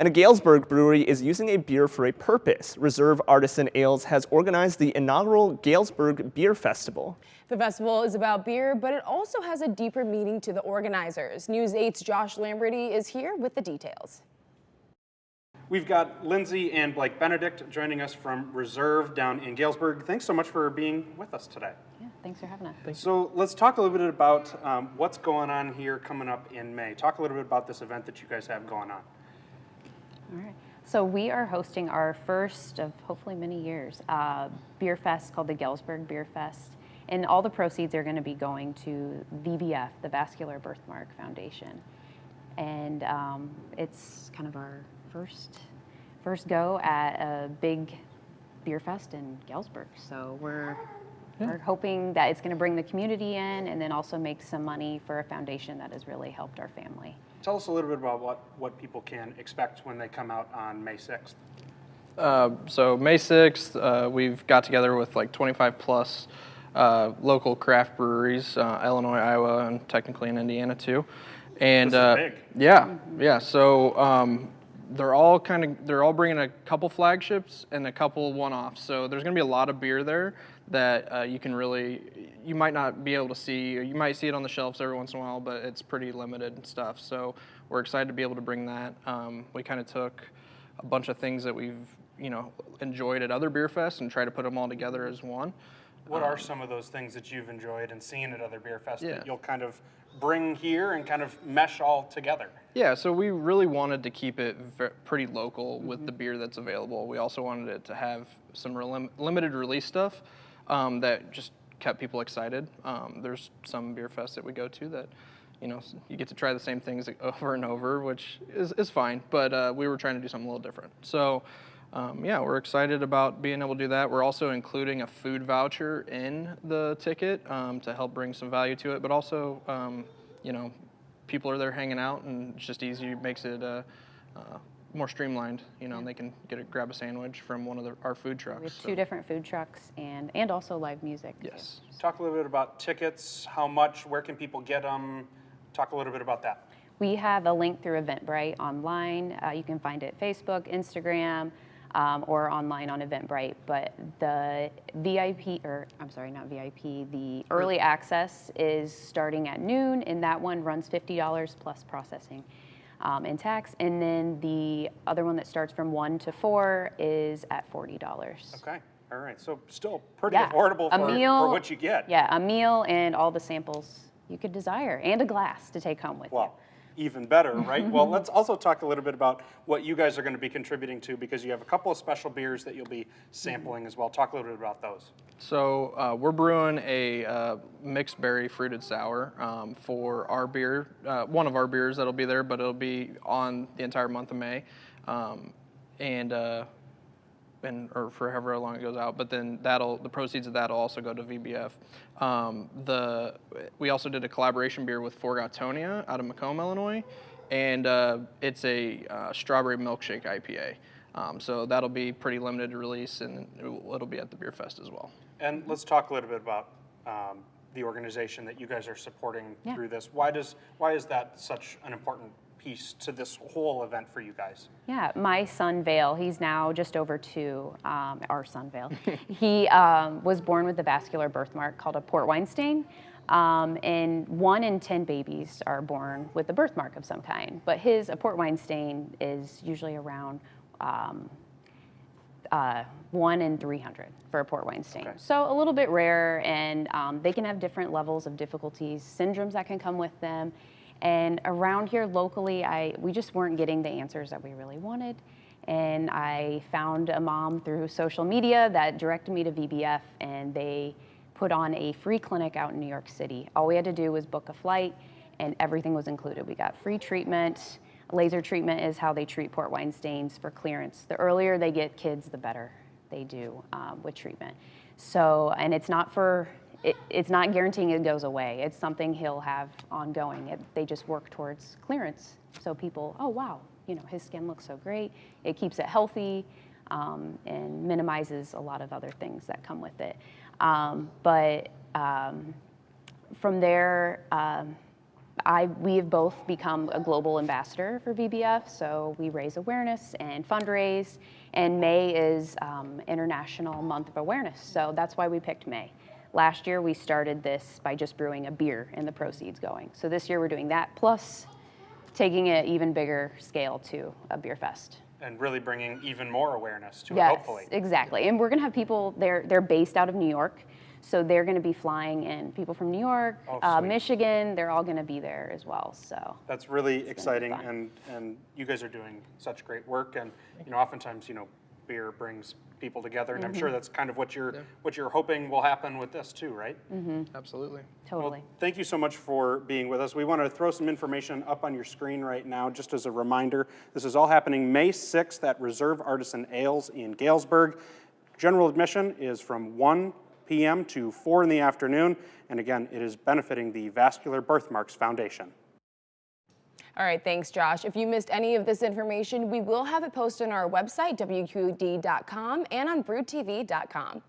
And a Galesburg brewery is using a beer for a purpose. Reserve Artisan Ales has organized the inaugural Galesburg Beer Festival. The festival is about beer, but it also has a deeper meaning to the organizers. News 8's Josh Lamberty is here with the details. We've got Lindsay and Blake Benedict joining us from Reserve down in Galesburg. Thanks so much for being with us today. Yeah, thanks for having us. So let's talk a little bit about what's going on here coming up in May. Talk a little bit about this event that you guys have going on. All right. So we are hosting our first of hopefully many years beer fest called the Galesburg Beer Fest. And all the proceeds are going to be going to VBF, the Vascular Birthmark Foundation. And it's kind of our first go at a big beer fest in Galesburg. So we're hoping that it's going to bring the community in and then also make some money for a foundation that has really helped our family. Tell us a little bit about what people can expect when they come out on May 6th. So May 6th, we've got together with like 25 plus local craft breweries, Illinois, Iowa, and technically in Indiana too. And this is big. Yeah. So they're all bringing a couple flagships and a couple one-offs. So there's going to be a lot of beer there that you might not be able to see, or you might see it on the shelves every once in a while, but it's pretty limited stuff. So we're excited to be able to bring that. We kind of took a bunch of things that we've enjoyed at other beer fests and try to put them all together as one. What are some of those things that you've enjoyed and seen at other beer fests that you'll kind of bring here and kind of mesh all together? Yeah, so we really wanted to keep it pretty local with the beer that's available. We also wanted it to have some limited release stuff that just kept people excited. There's some beer fests that we go to that, you get to try the same things over and over, which is fine, but we were trying to do something a little different. So we're excited about being able to do that. We're also including a food voucher in the ticket to help bring some value to it, but also, people are there hanging out, and it's just easier, makes it more streamlined, and they can grab a sandwich from one of our food trucks. We have two different food trucks and also live music. Yes. Too. Talk a little bit about tickets, how much, where can people get them? Talk a little bit about that. We have a link through Eventbrite online. You can find it Facebook, Instagram, or online on Eventbrite, but the the early access is starting at noon, and that one runs $50 plus processing and tax, and then the other one that starts from 1 to 4 is at $40. Okay, all right, so still pretty affordable for what you get. Yeah, a meal and all the samples you could desire, and a glass to take home with you. Even better, right? Well, let's also talk a little bit about what you guys are going to be contributing to, because you have a couple of special beers that you'll be sampling as well. Talk a little bit about those. So we're brewing a mixed berry fruited sour for our beer, one of our beers that'll be there, but it'll be on the entire month of May, or for however long it goes out. But then the proceeds of that'll also go to VBF. We also did a collaboration beer with Forgotonia out of Macomb, Illinois, and it's a strawberry milkshake IPA. So that'll be pretty limited release, and it'll be at the beer fest as well. And let's talk a little bit about the organization that you guys are supporting through this. Why is that such an important piece to this whole event for you guys? Yeah, my son Vale, he's now just over 2, our son Vale. He was born with a vascular birthmark called a port wine stain, and 1 in 10 babies are born with a birthmark of some kind, but a port wine stain is usually around 1 in 300 for a port wine stain. Okay. So a little bit rare, and they can have different levels of difficulties, syndromes that can come with them. And around here locally, we just weren't getting the answers that we really wanted. And I found a mom through social media that directed me to VBF, and they put on a free clinic out in New York City. All we had to do was book a flight, and everything was included. We got free treatment. Laser treatment is how they treat port wine stains for clearance. The earlier they get kids, the better they do with treatment. So, and it's not guaranteeing it goes away. It's something he'll have ongoing. They just work towards clearance. So people, oh wow, his skin looks so great. It keeps it healthy and minimizes a lot of other things that come with it. But from there, We have both become a global ambassador for VBF, so we raise awareness and fundraise, and May is International Month of Awareness, so that's why we picked May. Last year we started this by just brewing a beer and the proceeds going. So this year we're doing that, plus taking it even bigger scale to a beer fest. And really bringing even more awareness to it, Yes, hopefully. exactly. And we're gonna have people, they're based out of New York, so they're gonna be flying in. People from New York, sweet. Michigan, they're all gonna be there as well, so. That's really exciting, fun. and you guys are doing such great work. And oftentimes, beer brings people together, and I'm sure that's kind of what you're hoping will happen with this too, right? Absolutely. Totally. Well, thank you so much for being with us. We want to throw some information up on your screen right now, just as a reminder. This is all happening May 6th at Reserve Artisan Ales in Galesburg. General admission is from 1 p.m. to 4 in the afternoon, and again, it is benefiting the Vascular Birthmarks Foundation. All right, thanks, Josh. If you missed any of this information, we will have it posted on our website, WQD.com, and on brewedtv.com.